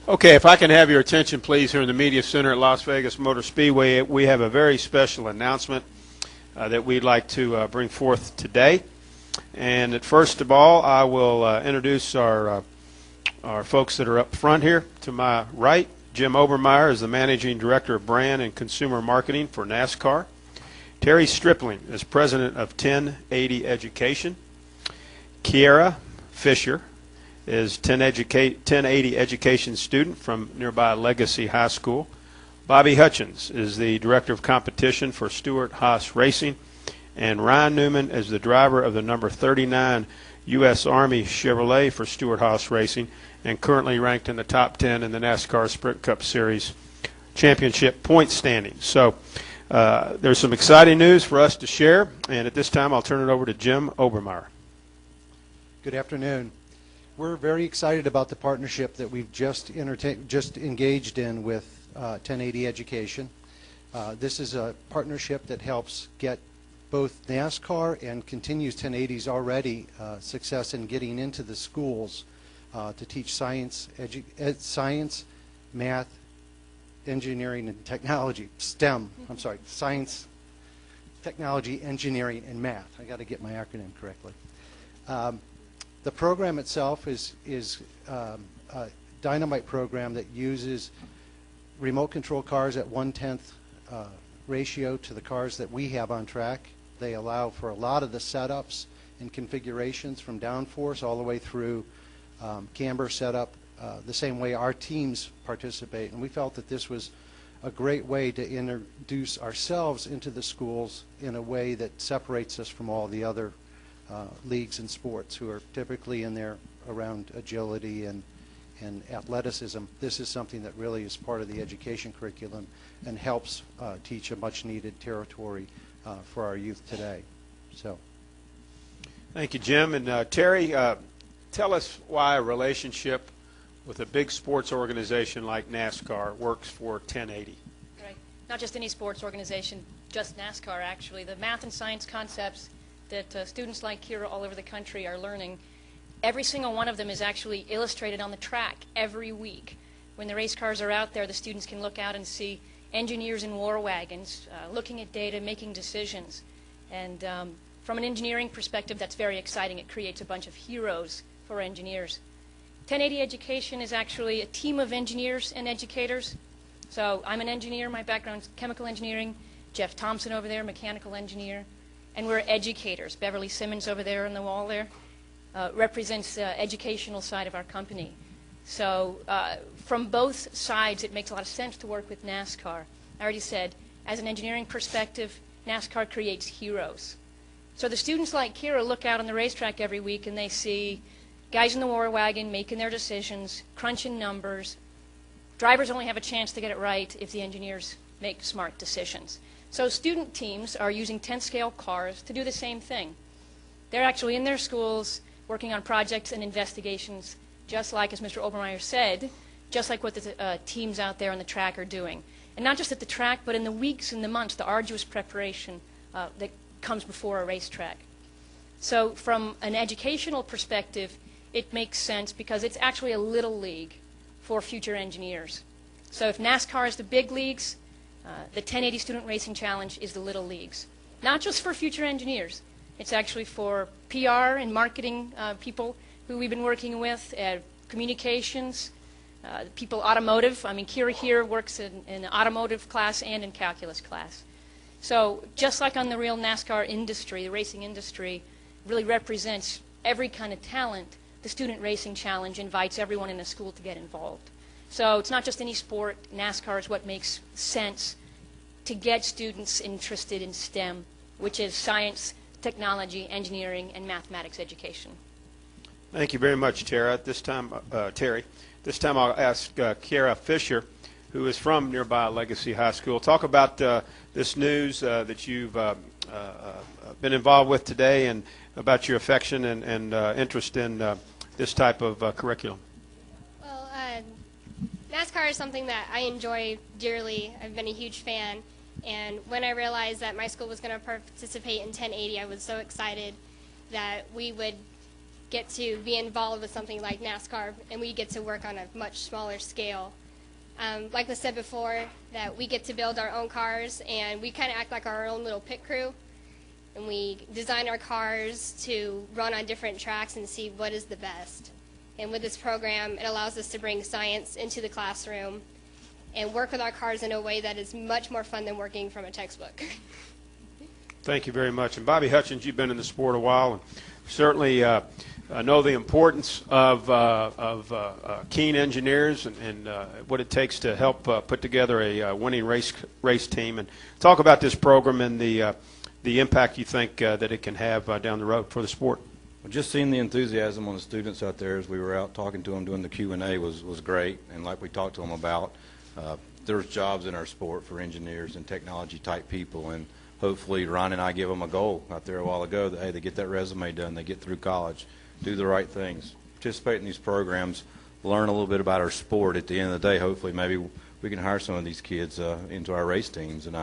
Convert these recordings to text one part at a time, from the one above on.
Okay, if I can have your attention, please, here in the Media Center at Las Vegas Motor Speedway, we have a very special announcement that we'd like to bring forth today. And first of all, I will introduce our folks that are up front here. To my right, Jim Obermeyer is the Managing Director of Brand and Consumer Marketing for NASCAR. Terry Stripling is President of 1080 Education. Kiera Fisher is 1080 Education student from nearby Legacy High School. Bobby Hutchins is the Director of Competition for Stewart Haas Racing. And Ryan Newman is the driver of the number 39 U.S. Army Chevrolet for Stewart Haas Racing and currently ranked in the top 10 in the NASCAR Sprint Cup Series championship point standings. So there's some exciting news for us to share, and at this time I'll turn it over to Jim Obermeyer. Good afternoon. We're very excited about the partnership that we've just engaged in with 1080 Education. This is a partnership that helps get both NASCAR and continues 1080's already success in getting into the schools to teach science, math, engineering, and technology, STEM. I'm sorry, science, technology, engineering, and math. I got to get my acronym correctly. The program itself is a dynamite program that uses remote control cars at 1/10 ratio to the cars that we have on track. They allow for a lot of the setups and configurations from downforce all the way through camber setup, the same way our teams participate. And we felt that this was a great way to introduce ourselves into the schools in a way that separates us from all the other leagues and sports who are typically in there around agility and athleticism. This is something that really is part of the education curriculum and helps teach a much needed territory for our youth today. So, thank you, Jim. And Terry, tell us why a relationship with a big sports organization like NASCAR works for 1080. Right. Not just any sports organization, just NASCAR actually. The math and science concepts that students like Kiera all over the country are learning, every single one of them is actually illustrated on the track every week. When the race cars are out there, the students can look out and see engineers in war wagons looking at data, making decisions. And from an engineering perspective, that's very exciting. It creates a bunch of heroes for engineers. 1080 Education is actually a team of engineers and educators. So I'm an engineer. My background is chemical engineering. Jeff Thompson over there, mechanical engineer. And we're educators. Beverly Simmons over there on the wall there represents the educational side of our company. So from both sides, it makes a lot of sense to work with NASCAR. I already said, as an engineering perspective, NASCAR creates heroes. So the students like Kiera look out on the racetrack every week and they see guys in the war wagon making their decisions, crunching numbers. Drivers only have a chance to get it right if the engineers make smart decisions. So student teams are using 10-scale cars to do the same thing. They're actually in their schools working on projects and investigations, just like, as Mr. Obermeyer said, just like what the teams out there on the track are doing. And not just at the track, but in the weeks and the months, the arduous preparation that comes before a racetrack. So from an educational perspective, it makes sense because it's actually a little league for future engineers. So if NASCAR is the big leagues, the 1080 Student Racing Challenge is the little leagues. Not just for future engineers. It's actually for PR and marketing people who we've been working with, communications, people automotive. I mean, Kiera here works in the automotive class and in calculus class. So just like on the real NASCAR industry, the racing industry really represents every kind of talent. The Student Racing Challenge invites everyone in the school to get involved. So it's not just any sport. NASCAR is what makes sense to get students interested in STEM, which is science, technology, engineering, and mathematics education. Thank you very much, Terry. This time I'll ask Kiera Fisher, who is from nearby Legacy High School. Talk about this news that you've been involved with today and about your affection and interest in this type of curriculum. Well, NASCAR is something that I enjoy dearly. I've been a huge fan. And when I realized that my school was going to participate in 1080, I was so excited that we would get to be involved with something like NASCAR, and we get to work on a much smaller scale. Like I said before, that we get to build our own cars, and we kind of act like our own little pit crew, and we design our cars to run on different tracks and see what is the best. And with this program, it allows us to bring science into the classroom and work with our cars in a way that is much more fun than working from a textbook. Thank you very much. And Bobby Hutchins, you've been in the sport a while, and certainly know the importance of keen engineers and what it takes to help put together a winning race team. And talk about this program and the impact you think that it can have down the road for the sport. Well, just seeing the enthusiasm on the students out there as we were out talking to them doing the Q&A was great. And like we talked to them about, there's jobs in our sport for engineers and technology type people, and hopefully Ron and I give them a goal out there a while ago that, hey, they get that resume done, they get through college, do the right things, participate in these programs, learn a little bit about our sport. At the end of the day, hopefully maybe we can hire some of these kids into our race teams. And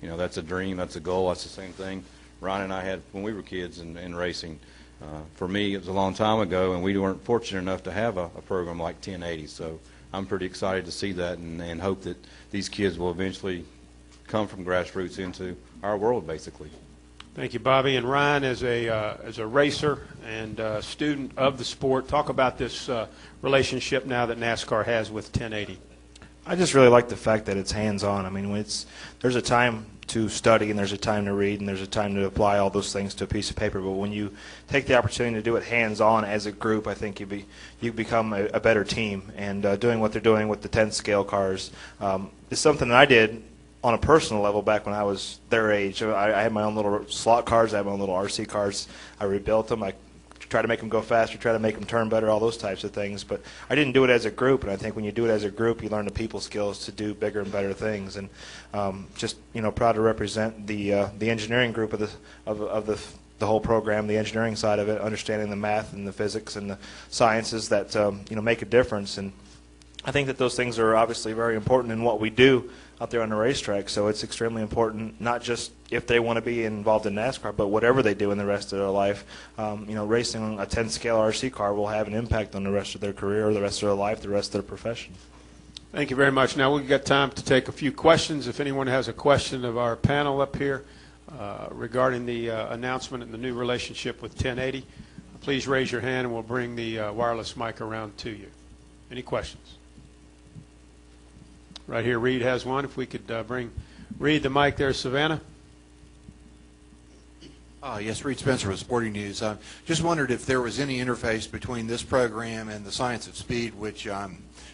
you know, that's a dream, that's a goal. That's the same thing Ron and I had when we were kids in racing. For me, it was a long time ago, and we weren't fortunate enough to have a program like 1080. So I'm pretty excited to see that, and hope that these kids will eventually come from grassroots into our world, basically. Thank you, Bobby. And Ryan, as a racer and student of the sport, talk about this relationship now that NASCAR has with 1080. I just really like the fact that it's hands-on. I mean, there's a time to study, and there's a time to read, and there's a time to apply all those things to a piece of paper. But when you take the opportunity to do it hands-on as a group, I think you become a better team. And doing what they're doing with the 10 scale cars is something that I did on a personal level back when I was their age. I had my own little slot cars. I had my own little RC cars. I rebuilt them. I try to make them go faster, try to make them turn better, all those types of things. But I didn't do it as a group, and I think when you do it as a group, you learn the people skills to do bigger and better things. And just proud to represent the engineering group of the whole program, the engineering side of it, understanding the math and the physics and the sciences that make a difference. And I think that those things are obviously very important in what we do out there on the racetrack. So it's extremely important, not just if they want to be involved in NASCAR, but whatever they do in the rest of their life. Racing a 10 scale RC car will have an impact on the rest of their career, the rest of their life, the rest of their profession. Thank you very much. Now we've got time to take a few questions. If anyone has a question of our panel up here regarding the announcement and the new relationship with 1080, please raise your hand and we'll bring the wireless mic around to you. Any questions? Right here, Reed has one. If we could bring Reed the mic there, Savannah. Yes, Reed Spencer with Sporting News. Just wondered if there was any interface between this program and the Science of Speed, which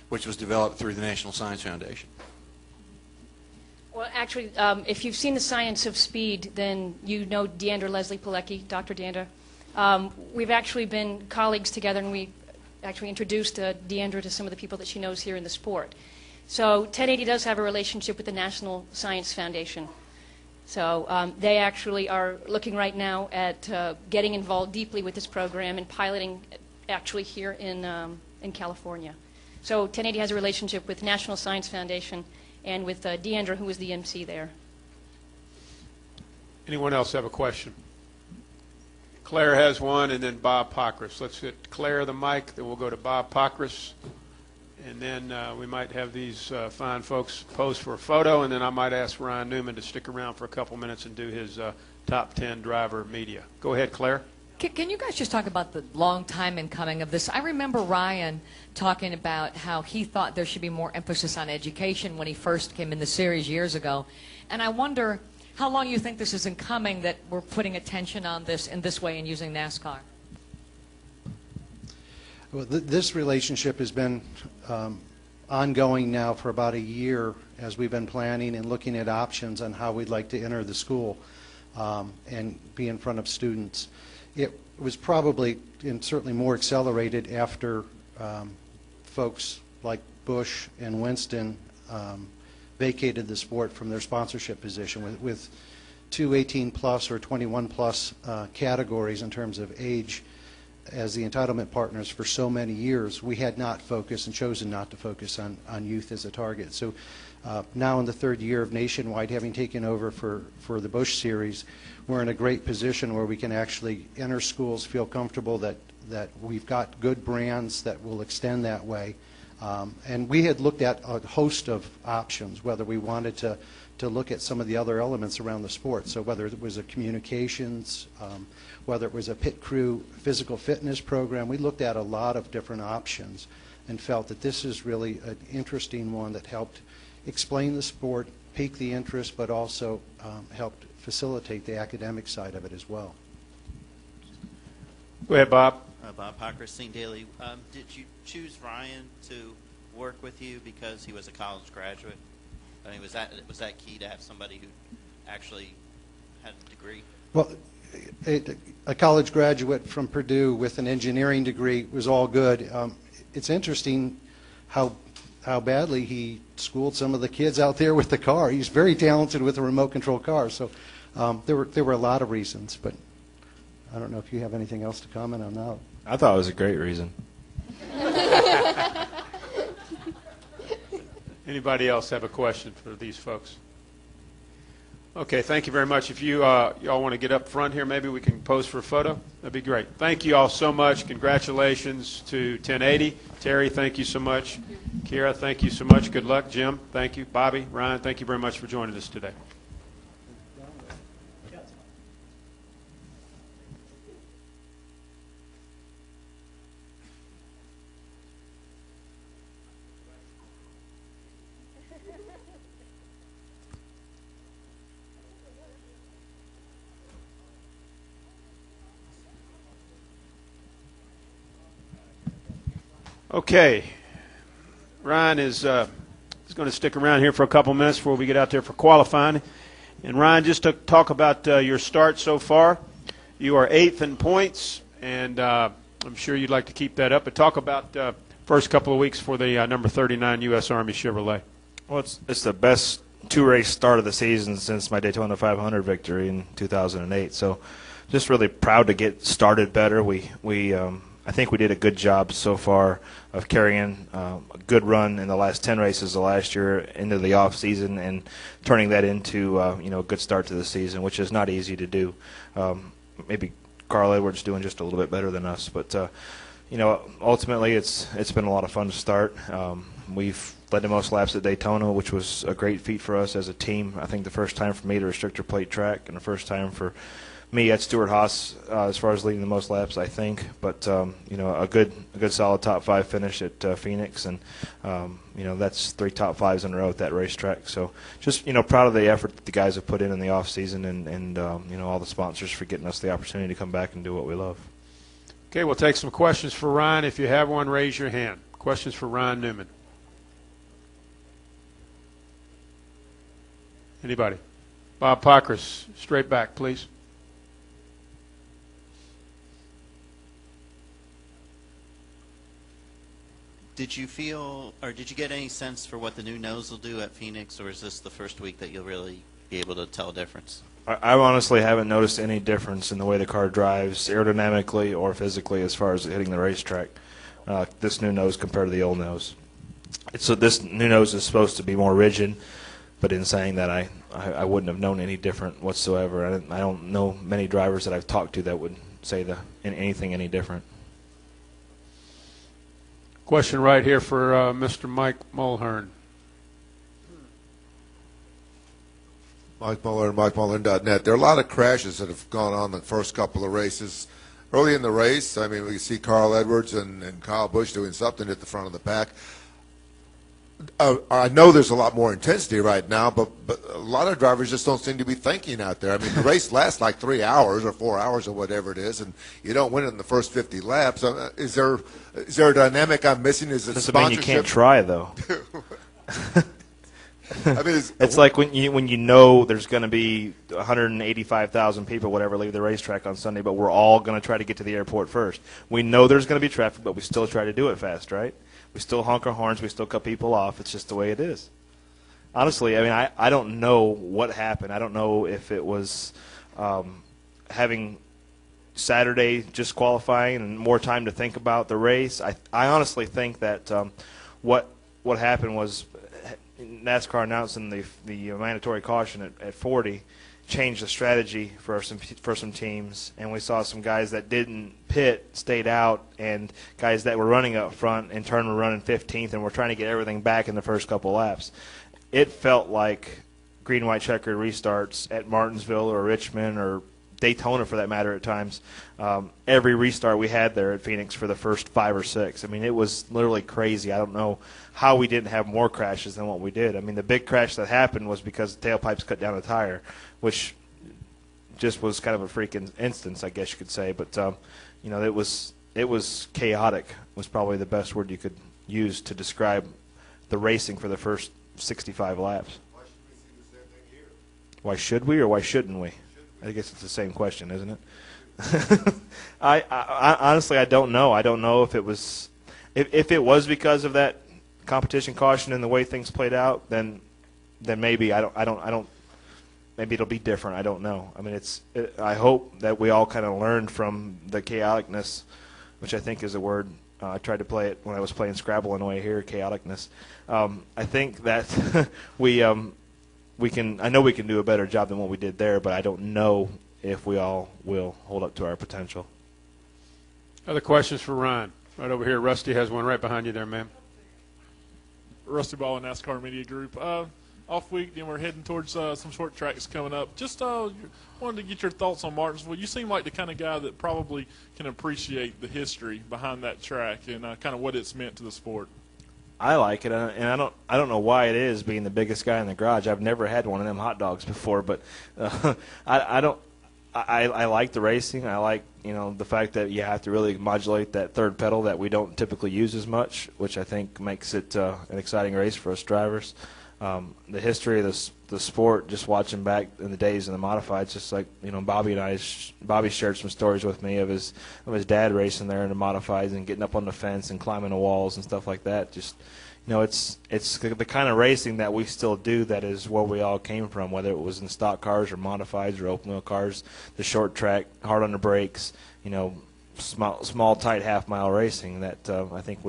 was developed through the National Science Foundation. Well, actually, if you've seen the Science of Speed, then you know Deandra Leslie Pilecki, Dr. Deandra. We've actually been colleagues together, and we actually introduced Deandra to some of the people that she knows here in the sport. So 1080 does have a relationship with the National Science Foundation. So they actually are looking right now at getting involved deeply with this program and piloting actually here in California. So 1080 has a relationship with National Science Foundation and with Deandra, who is the MC there. Anyone else have a question? Claire has one, and then Bob Pockris. Let's get Claire the mic, then we'll go to Bob Pockris. And then we might have these fine folks pose for a photo, and then I might ask Ryan Newman to stick around for a couple minutes and do his top 10 driver media. Go ahead, Claire. Can you guys just talk about the long time in coming of this? I remember Ryan talking about how he thought there should be more emphasis on education when he first came in the series years ago. And I wonder how long you think this is in coming that we're putting attention on this in this way and using NASCAR. Well, this relationship has been ongoing now for about a year as we've been planning and looking at options on how we'd like to enter the school and be in front of students. It was probably and certainly more accelerated after folks like Bush and Winston vacated the sport from their sponsorship position with two 18-plus or 21-plus categories in terms of age. As the entitlement partners for so many years, we had not focused and chosen not to focus on youth as a target. So now in the third year of Nationwide, having taken over for the Bush Series, we're in a great position where we can actually enter schools, feel comfortable that that we've got good brands that will extend that way. And we had looked at a host of options, whether we wanted to look at some of the other elements around the sport. So whether it was a communications, whether it was a pit crew physical fitness program, we looked at a lot of different options and felt that this is really an interesting one that helped explain the sport, pique the interest, but also helped facilitate the academic side of it as well. Go ahead, Bob. Bob Parker, Scene Daily. Did you choose Ryan to work with you because he was a college graduate? I mean, was that key to have somebody who actually had a degree? Well, a college graduate from Purdue with an engineering degree was all good. It's interesting how badly he schooled some of the kids out there with the car. He's very talented with a remote control car. So there were a lot of reasons, but I don't know if you have anything else to comment on that. I thought it was a great reason. Anybody else have a question for these folks? Okay, thank you very much. If you y'all want to get up front here, maybe we can pose for a photo. That'd be great. Thank you all so much. Congratulations to 1080. Terry, thank you so much. Kira, thank you so much. Good luck. Jim, thank you. Bobby, Ryan, thank you very much for joining us today. Okay, Ryan is going to stick around here for a couple minutes before we get out there for qualifying. And Ryan, just to talk about your start so far, you are 8th in points, and I'm sure you'd like to keep that up. But talk about first couple of weeks for the number 39 U.S. Army Chevrolet. Well, it's the best two-race start of the season since my Daytona 500 victory in 2008. So just really proud to get started better. I think we did a good job so far of carrying a good run in the last 10 races of last year into the off season and turning that into a good start to the season, which is not easy to do. Maybe Carl Edwards doing just a little bit better than us, but ultimately it's been a lot of fun to start. We've led the most laps at Daytona, which was a great feat for us as a team. I think the first time for me to restrictor plate track, and the first time for me at Stewart-Haas as far as leading the most laps, I think. But a good solid top 5 finish at Phoenix, and that's 3 top 5s in a row at that racetrack. So just proud of the effort that the guys have put in the off season, and all the sponsors for getting us the opportunity to come back and do what we love. Okay, we'll take some questions for Ryan. If you have one, raise your hand. Questions for Ryan Newman. Anybody? Bob Pockris, straight back, please. Did you feel, or did you get any sense for what the new nose will do at Phoenix, or is this the first week that you'll really be able to tell a difference? I honestly haven't noticed any difference in the way the car drives aerodynamically or physically as far as hitting the racetrack. This new nose compared to the old nose. So this new nose is supposed to be more rigid, but in saying that, I wouldn't have known any different whatsoever. I don't know many drivers that I've talked to that would say anything any different. Question right here for Mr. Mike Mulhern. Mike Muller and MikeMulhern.net. There are a lot of crashes that have gone on the first couple of races. Early in the race, I mean, we see Carl Edwards and Kyle Busch doing something at the front of the pack. I know there's a lot more intensity right now, but a lot of drivers just don't seem to be thinking out there. I mean, the race lasts like 3 hours or 4 hours or whatever it is, and you don't win it in the first 50 laps. Is there a dynamic I'm missing? Is it doesn't mean you can't try, though. I mean, it's like when you know there's going to be 185,000 people, whatever, leave the racetrack on Sunday, but we're all going to try to get to the airport first. We know there's going to be traffic, but we still try to do it fast, right? We still honk our horns. We still cut people off. It's just the way it is. Honestly, I mean, I don't know what happened. I don't know if it was having Saturday just qualifying and more time to think about the race. I honestly think that what happened was NASCAR announcing the mandatory caution at 40, changed the strategy for some teams, and we saw some guys that didn't pit stayed out, and guys that were running up front in turn were running 15th, and were trying to get everything back in the first couple laps. It felt like green, white, checkered restarts at Martinsville or Richmond or Daytona, for that matter, at times. Every restart we had there at Phoenix for the first 5 or 6. I mean, it was literally crazy. I don't know how we didn't have more crashes than what we did. I mean, the big crash that happened was because the tailpipes cut down a tire, which just was kind of a freaking instance, I guess you could say. But you know, it was chaotic. Was probably the best word you could use to describe the racing for the first 65 laps. Why should we or why shouldn't we? I guess it's the same question, isn't it? I honestly, I don't know. I don't know if it was because of that competition caution and the way things played out, then maybe I don't. Maybe it'll be different. I don't know. I mean, I hope that we all kind of learned from the chaoticness, which I think is a word. I tried to play it when I was playing Scrabble on the way here. Chaoticness. I think that we can. I know we can do a better job than what we did there, but I don't know if we all will hold up to our potential. Other questions for Ryan? Right over here. Rusty has one right behind you there, ma'am. Rusty Ball and NASCAR Media Group. Off week, and we're heading towards some short tracks coming up. Just wanted to get your thoughts on Martinsville. You seem like the kind of guy that probably can appreciate the history behind that track and kind of what it's meant to the sport. I like it, and I don't know why it is, being the biggest guy in the garage. I've never had one of them hot dogs before, but I like the racing. I like, you know, the fact that you have to really modulate that third pedal that we don't typically use as much, which I think makes it an exciting race for us drivers. The history of the sport, just watching back in the days in the modifieds, just like, you know, Bobby shared some stories with me of his dad racing there in the modifieds and getting up on the fence and climbing the walls and stuff like that. Just, you know, it's the kind of racing that we still do that is where we all came from, whether it was in stock cars or modifieds or open wheel cars, the short track, hard on the brakes, you know, small tight half-mile racing that I think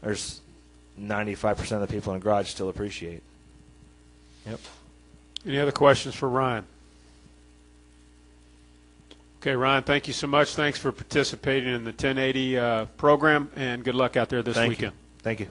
there's 95% of the people in the garage still appreciate. Yep. Any other questions for Ryan? Okay, Ryan, thank you so much. Thanks for participating in the 1080 program, and good luck out there this weekend. Thank you.